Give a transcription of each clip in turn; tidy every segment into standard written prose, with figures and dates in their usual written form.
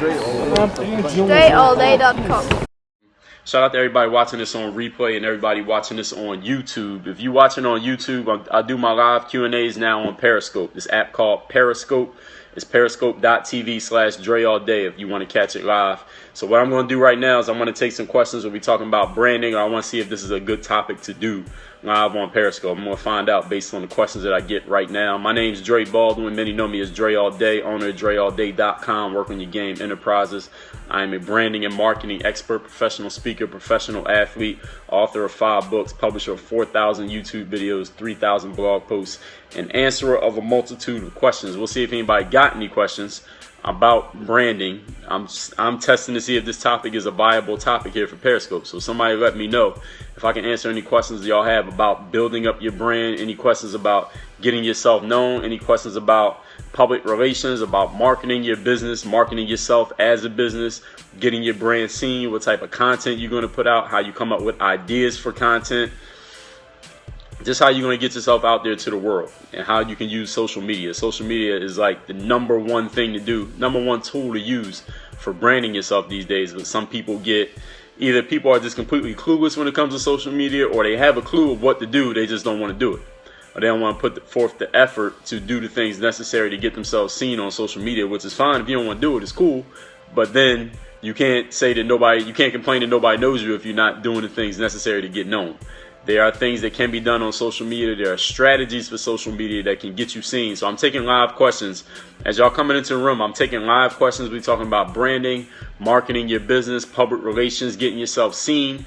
DreAllDay.com. Shout out to everybody watching this on replay and everybody watching this on YouTube. If you're watching on YouTube, I do my live Q&As now on Periscope. This app called Periscope. It's periscope.tv/DreAllDay if you want to catch it live. So what I'm going to do right now is I'm going to take some questions. We'll be talking about branding, or I want to see if this is a good topic to do live on Periscope. I'm going to find out based on the questions that I get right now. My name's Dre Baldwin. Many know me as Dre All Day, owner of DreAllDay.com, work on your game enterprises. I am a branding and marketing expert, professional speaker, professional athlete, author of 5 books, publisher of 4,000 YouTube videos, 3,000 blog posts, and answerer of a multitude of questions. We'll see if anybody got any questions about branding. I'm testing to see if this topic is a viable topic here for Periscope. So somebody let me know if I can answer any questions y'all have about building up your brand, any questions about getting yourself known, any questions about public relations, about marketing your business, marketing yourself as a business, getting your brand seen, what type of content you're going to put out, how you come up with ideas for content, just how you're going to get yourself out there to the world, and how you can use social media. Social media is like the number one thing to do, number one tool to use for branding yourself these days. But some people either people are just completely clueless when it comes to social media, or they have a clue of what to do, they just don't want to do it. Or they don't want to put forth the effort to do the things necessary to get themselves seen on social media, which is fine. If you don't want to do it, it's cool. But then you can't say that you can't complain that nobody knows you if you're not doing the things necessary to get known. There are things that can be done on social media. There are strategies for social media that can get you seen. So I'm taking live questions. As y'all coming into the room, I'm taking live questions. We're talking about branding, marketing your business, public relations, getting yourself seen,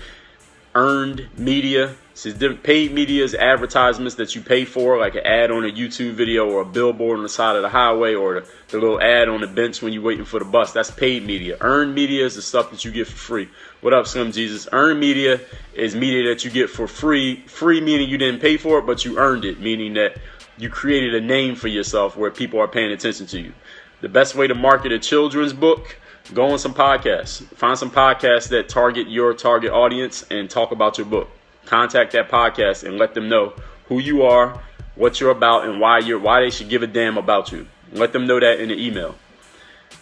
earned media. So paid media is advertisements that you pay for, like an ad on a YouTube video or a billboard on the side of the highway, or the little ad on the bench when you're waiting for the bus. That's paid media. Earned media is the stuff that you get for free. What up, Slim Jesus? Earned media is media that you get for free. Free meaning you didn't pay for it, but you earned it, meaning that you created a name for yourself where people are paying attention to you. The best way to market a children's book: go on some podcasts. Find some podcasts that target your target audience and talk about your book. Contact that podcast and let them know who you are, what you're about, and why they should give a damn about you. Let them know that in the email.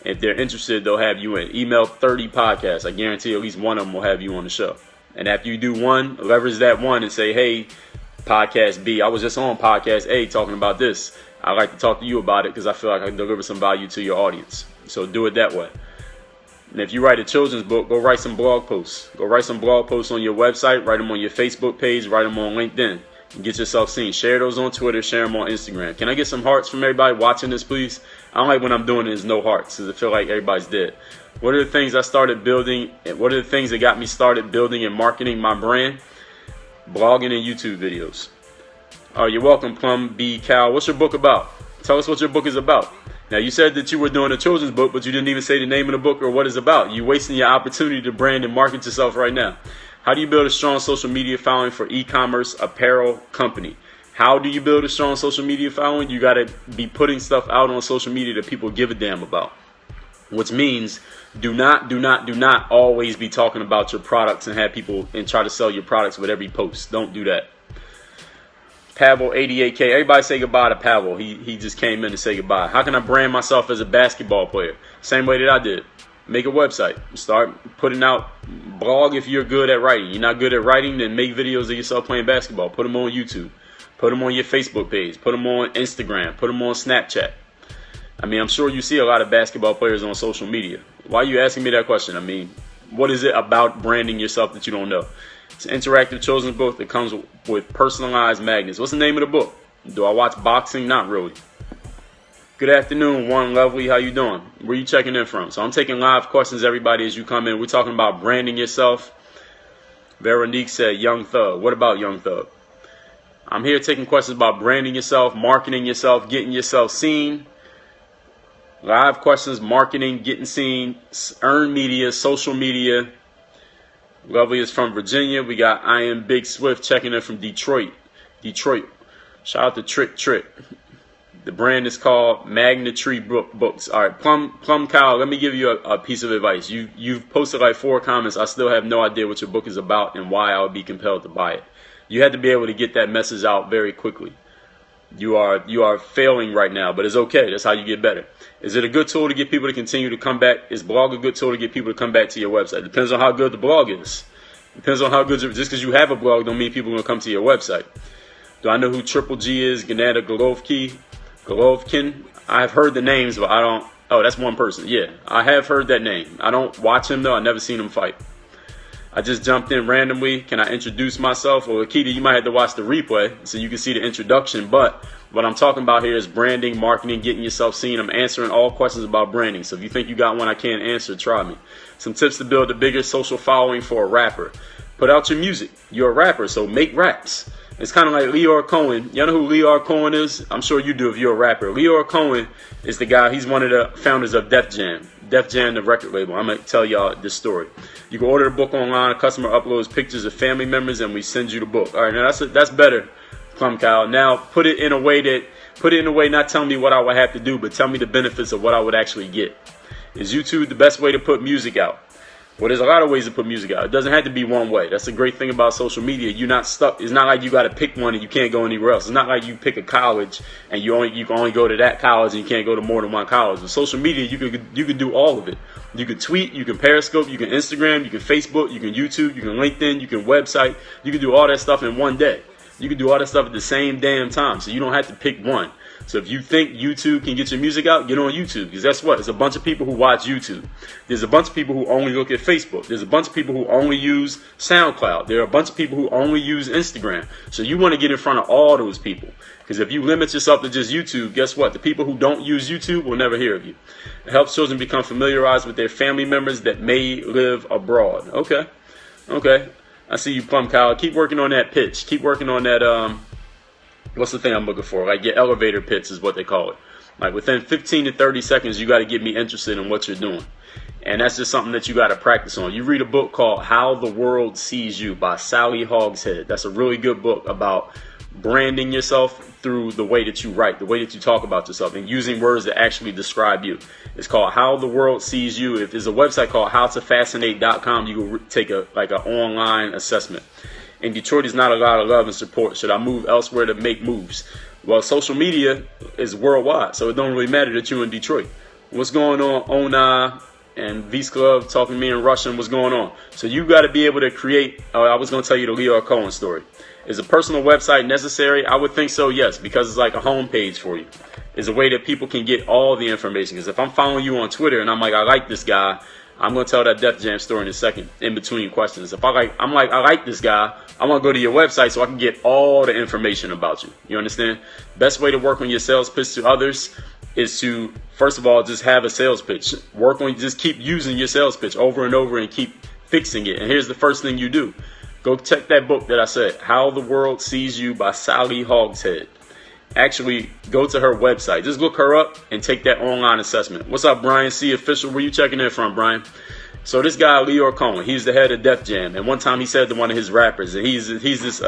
If they're interested, they'll have you in. Email 30 podcasts. I guarantee at least one of them will have you on the show. And after you do one, leverage that one and say, hey, podcast B, I was just on podcast A talking about this. I'd like to talk to you about it because I feel like I can deliver some value to your audience. So do it that way. And if you write a children's book, go write some blog posts. Go write some blog posts on your website. Write them on your Facebook page. Write them on LinkedIn. And get yourself seen. Share those on Twitter. Share them on Instagram. Can I get some hearts from everybody watching this, please? I don't like when I'm doing this, no hearts, because I feel like everybody's dead. What are the things I started building? What are the things that got me started building and marketing my brand? Blogging and YouTube videos. Oh, you're welcome, Plum B. Cal. What's your book about? Tell us what your book is about. Now, you said that you were doing a children's book, but you didn't even say the name of the book or what it's about. You're wasting your opportunity to brand and market yourself right now. How do you build a strong social media following for e-commerce apparel company? How do you build a strong social media following? You got to be putting stuff out on social media that people give a damn about. Which means do not always be talking about your products and have people and try to sell your products with every post. Don't do that. Pavel 88K. Everybody say goodbye to Pavel. He just came in to say goodbye. How can I brand myself as a basketball player? Same way that I did. Make a website. Start putting out blog if you're good at writing. You're not good at writing, then make videos of yourself playing basketball. Put them on YouTube. Put them on your Facebook page. Put them on Instagram. Put them on Snapchat. I mean, I'm sure you see a lot of basketball players on social media. Why are you asking me that question? I mean, what is it about branding yourself that you don't know? It's an interactive children's book that comes with personalized magnets. What's the name of the book? Do I watch boxing? Not really. Good afternoon, Warren Lovely. How you doing? Where you checking in from? So I'm taking live questions, everybody, as you come in. We're talking about branding yourself. Veronique said, Young Thug. What about Young Thug? I'm here taking questions about branding yourself, marketing yourself, getting yourself seen. Live questions, marketing, getting seen, earned media, social media. Lovely is from Virginia. We got I Am Big Swift checking in from Detroit. Shout out to Trick. The brand is called Magna Tree Books. All right, Plum Kyle, let me give you a piece of advice. You've posted like 4 comments. I still have no idea what your book is about and why I would be compelled to buy it. You had to be able to get that message out very quickly. You are failing right now, but it's okay. That's how you get better. Is it a good tool to get people to continue to come back? Is blog a good tool to get people to come back to your website? Depends on how good the blog is. Depends on how good. Just because you have a blog don't mean people are going to come to your website. Do I know who Triple G is? Gennady Golovkin. I've heard the names, but I don't. Oh, that's one person. Yeah, I have heard that name. I don't watch him though. I never seen him fight. I just jumped in randomly. Can I introduce myself? Well, Akita, you might have to watch the replay so you can see the introduction. But what I'm talking about here is branding, marketing, getting yourself seen. I'm answering all questions about branding. So if you think you got one I can't answer, try me. Some tips to build a bigger social following for a rapper. Put out your music. You're a rapper, so make raps. It's kind of like Leor Cohen. Y'all know who Leor Cohen is? I'm sure you do if you're a rapper. Leor Cohen is the guy. He's one of the founders of Def Jam. Def Jam, the record label. I'm going to tell y'all this story. You can order the book online. A customer uploads pictures of family members, and we send you the book. All right, now that's better, Plum Cow. Now put it in a way, not telling me what I would have to do, but tell me the benefits of what I would actually get. Is YouTube the best way to put music out? Well, there's a lot of ways to put music out. It doesn't have to be one way. That's the great thing about social media. You're not stuck. It's not like you got to pick one and you can't go anywhere else. It's not like you pick a college and you can only go to that college and you can't go to more than one college. With social media, you can do all of it. You can tweet, you can Periscope, you can Instagram, you can Facebook, you can YouTube, you can LinkedIn, you can website. You can do all that stuff in one day. You can do all that stuff at the same damn time. So you don't have to pick one. So if you think YouTube can get your music out, get on YouTube. Because that's what? There's a bunch of people who watch YouTube. There's a bunch of people who only look at Facebook. There's a bunch of people who only use SoundCloud. There are a bunch of people who only use Instagram. So you want to get in front of all those people. Because if you limit yourself to just YouTube, guess what? The people who don't use YouTube will never hear of you. It helps children become familiarized with their family members that may live abroad. Okay. I see you, Plum Cow. Keep working on that pitch. Keep working on that, what's the thing I'm looking for? Like your elevator pitch is what they call it. Like within 15 to 30 seconds, you got to get me interested in what you're doing. And that's just something that you got to practice on. You read a book called How the World Sees You by Sally Hogshead. That's a really good book about branding yourself through the way that you write, the way that you talk about yourself, and using words that actually describe you. It's called How the World Sees You. If there's a website called howtofascinate.com, you can take an online assessment. In Detroit, is not a lot of love and support. Should I move elsewhere to make moves? Well, social media is worldwide, so it don't really matter that you're in Detroit. What's going on, Ona and Visklov talking to me in Russian? What's going on? So you got to be able to create. I was going to tell you the Leor Cohen story. Is a personal website necessary? I would think so, yes, because it's like a homepage for you. It's a way that people can get all the information. Because if I'm following you on Twitter and I'm like, I like this guy, I'm going to tell that Def Jam story in a second, in between questions. If I like this guy, I want to go to your website so I can get all the information about you. You understand? Best way to work on your sales pitch to others is to, first of all, just have a sales pitch. Just keep using your sales pitch over and over and keep fixing it. And here's the first thing you do. Go check that book that I said, How the World Sees You by Sally Hogshead. Actually, go to her website. Just look her up and take that online assessment. What's up, Brian C. Official? Where you checking in from, Brian? So this guy, Leor Cohen, he's the head of Def Jam. And one time he said to one of his rappers, and he's this,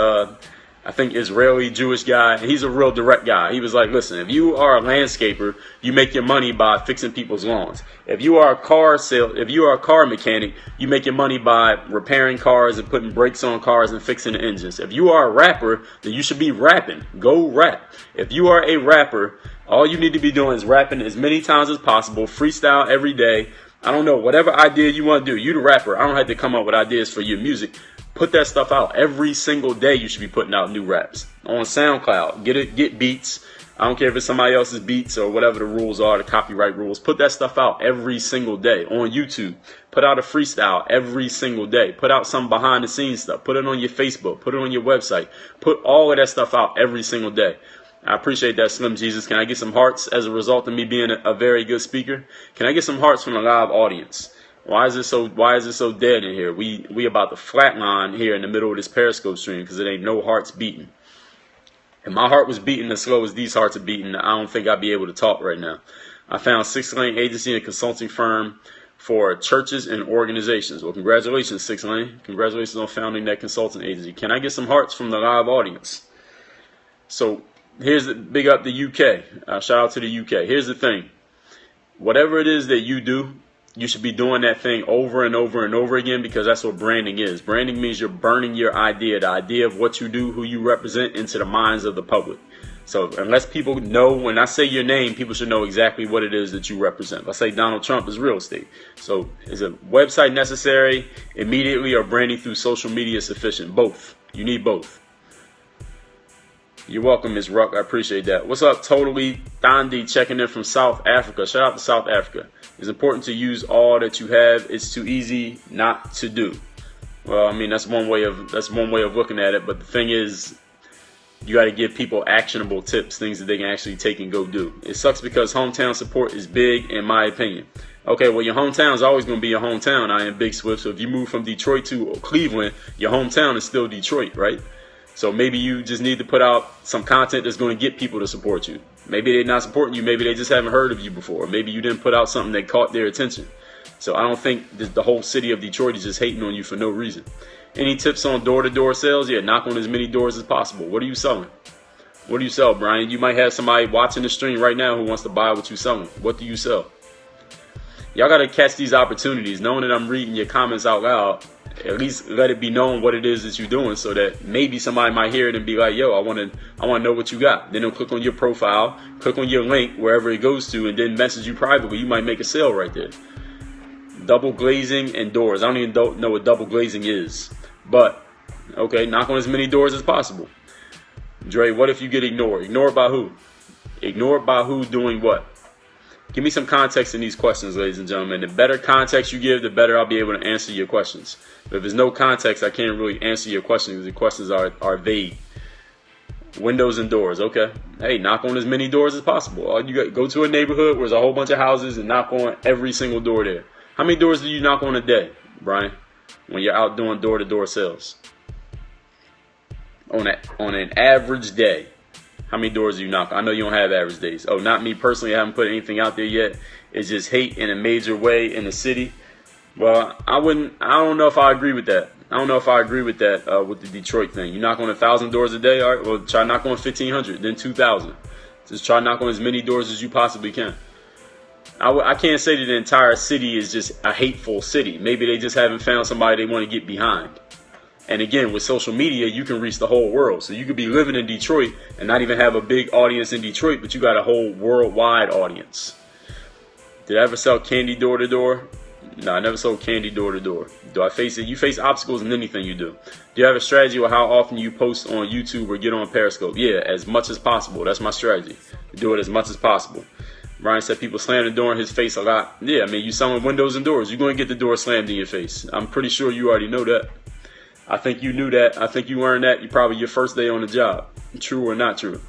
I think, Israeli Jewish guy. And he's a real direct guy. He was like, listen, if you are a landscaper, you make your money by fixing people's lawns. If you are a car mechanic, you make your money by repairing cars and putting brakes on cars and fixing the engines. If you are a rapper, then you should be rapping. Go rap. If you are a rapper, all you need to be doing is rapping as many times as possible, freestyle every day. I don't know, whatever idea you want to do. You the rapper. I don't have to come up with ideas for your music. Put that stuff out every single day. You should be putting out new raps on SoundCloud. Get beats. I don't care if it's somebody else's beats or whatever the rules are, the copyright rules. Put that stuff out every single day on YouTube. Put out a freestyle every single day. Put out some behind the scenes stuff. Put it on your Facebook. Put it on your website. Put all of that stuff out every single day. I appreciate that, Slim Jesus. Can I get some hearts as a result of me being a very good speaker? Can I get some hearts from the live audience? Why is it so dead in here? We about to flatline here in the middle of this Periscope stream because it ain't no hearts beating. If my heart was beating as slow as these hearts are beating, I don't think I'd be able to talk right now. I found 6 Lane Agency and consulting firm for churches and organizations. Well, congratulations, 6 Lane. Congratulations on founding that consulting agency. Can I get some hearts from the live audience? So here's the big up the UK. Shout out to the UK. Here's the thing. Whatever it is that you do, you should be doing that thing over and over and over again because that's what branding is. Branding means you're burning your idea, the idea of what you do, who you represent, into the minds of the public. So unless people know, when I say your name, people should know exactly what it is that you represent. If I say Donald Trump is real estate. So is a website necessary immediately, or branding through social media sufficient? Both. You need both. You're welcome, Ms. Ruck. I appreciate that. What's up, Totally Thandi, checking in from South Africa. Shout out to South Africa. It's important to use all that you have. It's too easy not to do. Well, I mean, that's one way of looking at it. But the thing is, you got to give people actionable tips, things that they can actually take and go do. It sucks because hometown support is big, in my opinion. Okay, well, your hometown is always going to be your hometown. I am Big Swift. So if you move from Detroit to Cleveland, your hometown is still Detroit, right? So maybe you just need to put out some content that's going to get people to support you. Maybe they're not supporting you. Maybe they just haven't heard of you before. Maybe you didn't put out something that caught their attention. So I don't think the whole city of Detroit is just hating on you for no reason. Any tips on door-to-door sales? Yeah, knock on as many doors as possible. What are you selling? What do you sell, Brian? You might have somebody watching the stream right now who wants to buy what you're selling. What do you sell? Y'all got to catch these opportunities. Knowing that I'm reading your comments out loud, at least let it be known what it is that you're doing, so that maybe somebody might hear it and be like, yo, I want to know what you got. Then they'll click on your profile, click on your link, wherever it goes to, and then message you privately. You might make a sale right there. Double glazing and doors. I don't even know what double glazing is. But, okay, knock on as many doors as possible. Dre, what if you get ignored? Ignored by who? Ignored by who doing what? Give me some context in these questions, ladies and gentlemen. The better context you give, the better I'll be able to answer your questions. But if there's no context, I can't really answer your questions because the questions are vague. Windows and doors, okay. Hey, knock on as many doors as possible. Go to a neighborhood where there's a whole bunch of houses and knock on every single door there. How many doors do you knock on a day, Brian, when you're out doing door-to-door sales? On an average day, how many doors do you knock? I know you don't have average days. Oh, not me personally. I haven't put anything out there yet. It's just hate in a major way in the city. Well, I don't know if I agree with that. With the Detroit thing. You knock on 1,000 doors a day. All right, well, try knock on 1,500, then 2,000. Just try knock on as many doors as you possibly can. I can't say that the entire city is just a hateful city. Maybe they just haven't found somebody they want to get behind. And again, with social media, you can reach the whole world. So you could be living in Detroit and not even have a big audience in Detroit, but you got a whole worldwide audience. Did I ever sell candy door to door? No, I never sold candy door to door. Do I face it? You face obstacles in anything you do. Do you have a strategy or how often you post on YouTube or get on Periscope? Yeah, as much as possible. That's my strategy. Do it as much as possible. Ryan said people slam the door in his face a lot. Yeah, I mean, you selling windows and doors. You're going to get the door slammed in your face. I'm pretty sure you already know that. I think you knew that. I think you learned that. You probably your first day on the job. True or not true?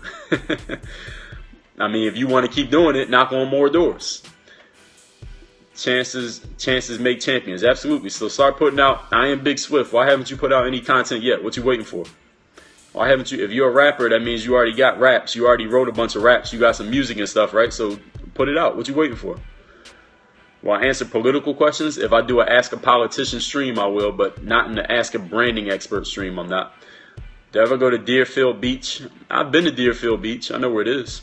I mean, if you want to keep doing it, knock on more doors. Chances make champions. Absolutely. So start putting out. I am Big Swift. Why haven't you put out any content yet? What you waiting for? Why haven't you? If you're a rapper, that means you already got raps. You already wrote a bunch of raps. You got some music and stuff, right? So put it out. What you waiting for? Will I answer political questions? If I do an Ask a Politician stream, I will, but not in the Ask a Branding Expert stream. I'm not. Did I ever go to Deerfield Beach? I've been to Deerfield Beach. I know where it is.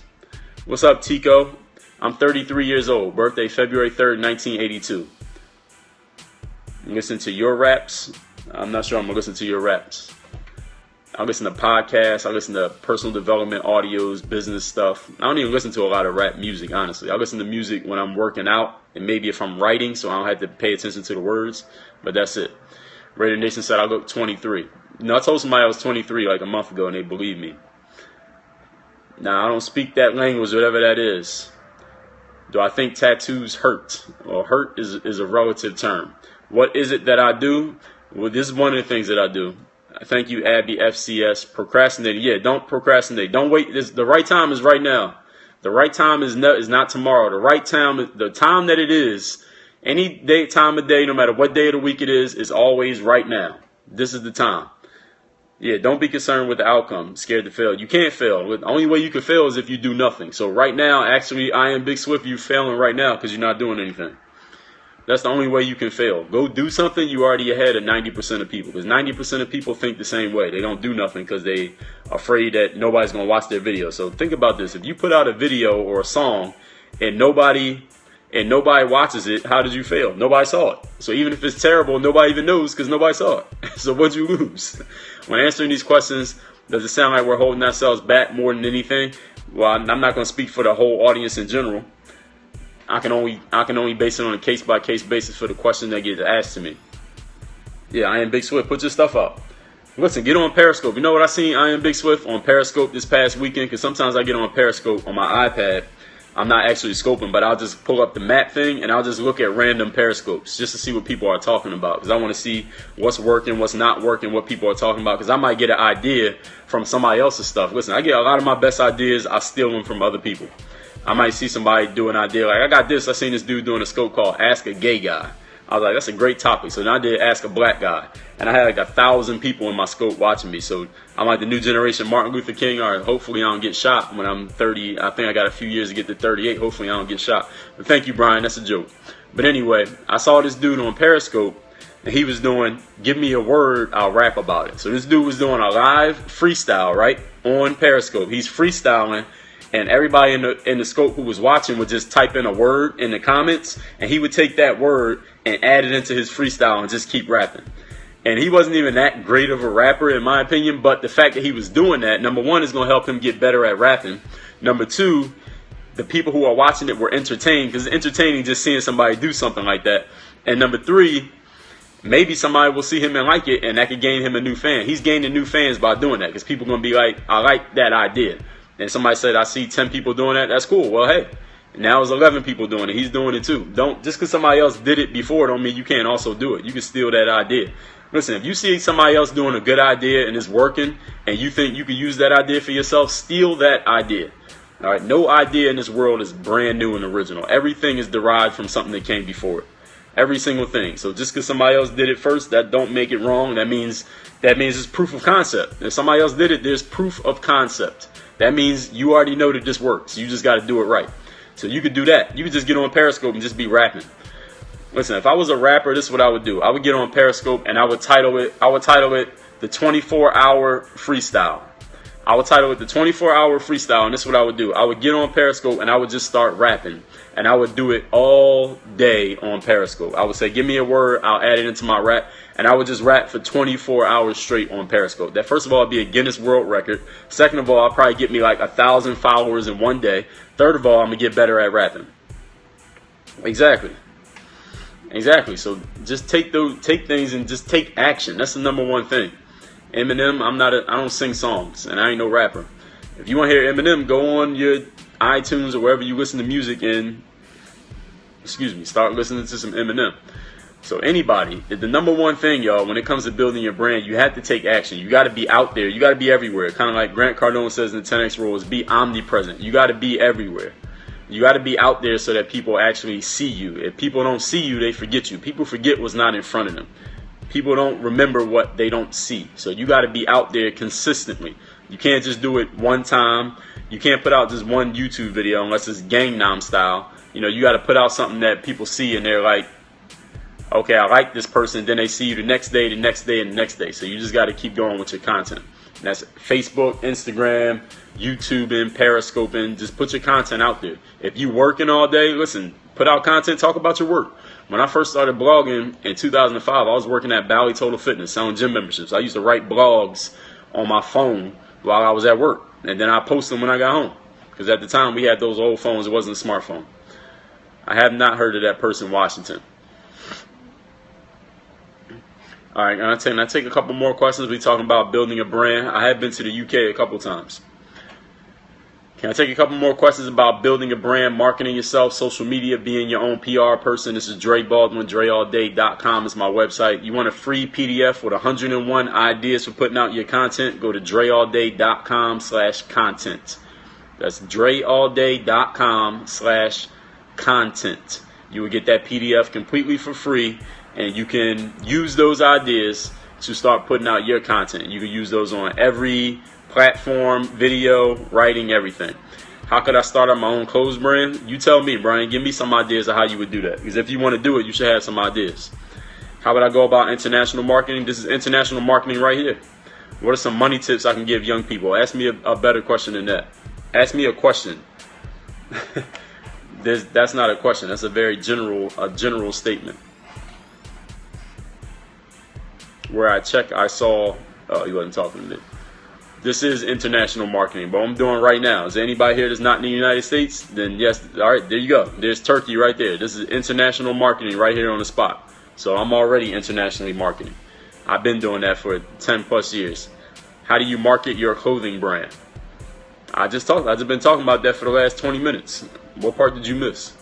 What's up, Tico? I'm 33 years old. Birthday February 3rd, 1982. Listen to your raps. I'm not sure I'm going to listen to your raps. I listen to podcasts. I listen to personal development audios, business stuff. I don't even listen to a lot of rap music, honestly. I listen to music when I'm working out and maybe if I'm writing, so I don't have to pay attention to the words. But that's it. Raider Nation said I look 23. I told somebody I was 23 like a month ago and they believed me. Now, I don't speak that language, whatever that is. Do I think tattoos hurt? Well, hurt is a relative term. What is it that I do? Well, this is one of the things that I do. Thank you, Abby FCS. Procrastinating. Yeah, don't procrastinate. Don't wait. The right time is right now. The right time is not tomorrow. The right time, the time that it is, any day, time of day, no matter what day of the week it is always right now. This is the time. Yeah, don't be concerned with the outcome. Scared to fail. You can't fail. The only way you can fail is if you do nothing. So right now, actually, I am Big Swift. You're failing right now because you're not doing anything. That's the only way you can fail. Go do something. You already ahead of 90% of people because 90% of people think the same way. They don't do nothing because they are afraid that nobody's going to watch their video. So think about this. If you put out a video or a song and nobody and nobody watches it, how did you fail? Nobody saw it. So even if it's terrible, nobody even knows because nobody saw it. So what'd you lose? When answering these questions, does it sound like we're holding ourselves back more than anything? Well, I'm not going to speak for the whole audience in general. I can only base it on a case-by-case basis for the question that gets asked to me. Yeah, I Am Big Swift. Put your stuff up. Listen, get on Periscope. You know what I seen I Am Big Swift on Periscope this past weekend? Because sometimes I get on Periscope on my iPad. I'm not actually scoping, but I'll just pull up the map thing and I'll just look at random Periscopes just to see what people are talking about. Because I want to see what's working, what's not working, what people are talking about. Because I might get an idea from somebody else's stuff. Listen, I get a lot of my best ideas. I steal them from other people. I might see somebody do an idea like, I got this. I seen this dude doing a scope called Ask a Gay Guy. I was like, that's a great topic. So then I did Ask a Black Guy. And I had like 1,000 people in my scope watching me. So I'm like the new generation Martin Luther King. All right, hopefully I don't get shot when I'm 30. I think I got a few years to get to 38. Hopefully I don't get shot. But thank you, Brian. That's a joke. But anyway, I saw this dude on Periscope. And he was doing, give me a word, I'll rap about it. So this dude was doing a live freestyle, right, on Periscope. He's freestyling. And everybody in the scope who was watching would just type in a word in the comments. And he would take that word and add it into his freestyle and just keep rapping. And he wasn't even that great of a rapper, in my opinion. But the fact that he was doing that, number one, is going to help him get better at rapping. Number two, the people who are watching it were entertained. Because it's entertaining just seeing somebody do something like that. And number three, maybe somebody will see him and like it. And that could gain him a new fan. He's gaining new fans by doing that. Because people are going to be like, I like that idea. And somebody said, I see 10 people doing that. That's cool. Well, hey, now it's 11 people doing it. He's doing it too. Just because somebody else did it before don't mean you can't also do it. You can steal that idea. Listen, if you see somebody else doing a good idea and it's working and you think you can use that idea for yourself, steal that idea. All right. No idea in this world is brand new and original. Everything is derived from something that came before it. Every single thing. So just because somebody else did it first, that don't make it wrong. That means it's proof of concept. If somebody else did it, there's proof of concept. That means you already know that this works. You just got to do it right. So you could do that. You could just get on Periscope and just be rapping. Listen, if I was a rapper, this is what I would do. I would get on Periscope and I would title it the 24-hour freestyle. I would title it the 24-hour freestyle, and this is what I would do. I would get on Periscope and I would just start rapping. And I would do it all day on Periscope. I would say, give me a word, I'll add it into my rap. And I would just rap for 24 hours straight on Periscope. That, first of all, would be a Guinness World Record. Second of all, I'll probably get me like 1,000 followers in one day. Third of all, I'm going to get better at rapping. Exactly. So just take things and just take action. That's the number one thing. Eminem, I don't sing songs, and I ain't no rapper. If you want to hear Eminem, go on your iTunes or wherever you listen to music and, start listening to some Eminem. So anybody, the number one thing, y'all, when it comes to building your brand, you have to take action. You got to be out there. You got to be everywhere. Kind of like Grant Cardone says in the 10X rule, is be omnipresent. You got to be everywhere. You got to be out there so that people actually see you. If people don't see you, they forget you. People forget what's not in front of them. People don't remember what they don't see. So you got to be out there consistently. You can't just do it one time. You can't put out just one YouTube video unless it's Gangnam style. You got to put out something that people see and they're like, okay, I like this person. Then they see you the next day, and the next day. So you just got to keep going with your content. And that's Facebook, Instagram, YouTubing, Periscoping. Just put your content out there. If you working all day, listen, put out content, talk about your work. When I first started blogging in 2005, I was working at Bally Total Fitness, selling gym memberships. I used to write blogs on my phone while I was at work. And then I post them when I got home. Because at the time, we had those old phones. It wasn't a smartphone. I have not heard of that person, Washington. All right, and I take a couple more questions. We're talking about building a brand. I have been to the UK a couple times. Can I take a couple more questions about building a brand, marketing yourself, social media, being your own PR person? This is Dre Baldwin. DreAllDay.com is my website. You want a free PDF with 101 ideas for putting out your content? Go to DreAllDay.com/content. That's DreAllDay.com/content. You will get that PDF completely for free. And you can use those ideas to start putting out your content. You can use those on every platform, video, writing, everything. How could I start up my own clothes brand? You tell me, Brian. Give me some ideas of how you would do that. Because if you want to do it, you should have some ideas. How would I go about international marketing? This is international marketing right here. What are some money tips I can give young people? Ask me a better question than that. Ask me a question. That's not a question. That's a very general statement. Where I check, I saw. Oh, he wasn't talking to me. This is international marketing, but what I'm doing right now. Is there anybody here that's not in the United States? Then yes, all right, there you go. There's Turkey right there. This is international marketing right here on the spot. So I'm already internationally marketing. I've been doing that for 10 plus years. How do you market your clothing brand? I've just been talking about that for the last 20 minutes. What part did you miss?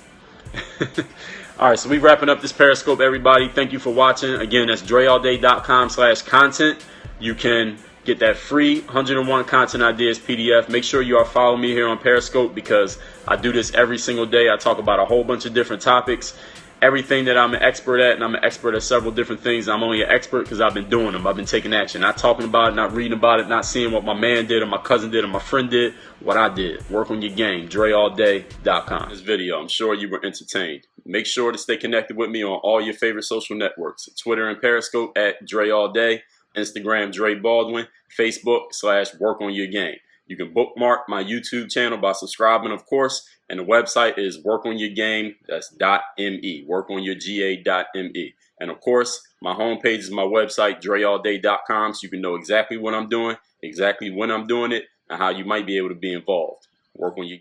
All right, so we wrapping up this Periscope, everybody. Thank you for watching. Again, that's dreallday.com/content. You can get that free 101 content ideas PDF. Make sure you are following me here on Periscope because I do this every single day. I talk about a whole bunch of different topics, everything that I'm an expert at, and I'm an expert at several different things. I'm only an expert because I've been doing them. I've been taking action, not talking about it, not reading about it, not seeing what my man did or my cousin did or my friend did, what I did. Work on your game, dreallday.com. This video, I'm sure you were entertained. Make sure to stay connected with me on all your favorite social networks, Twitter and Periscope at DreAllDay, Instagram Dre Baldwin, Facebook /Work on Your Game. You can bookmark my YouTube channel by subscribing, of course, and the website is workonyourgame. That's .me, workonyourga.me. And of course, my homepage is my website, dreallday.com, so you can know exactly what I'm doing, exactly when I'm doing it, and how you might be able to be involved. Work on your game.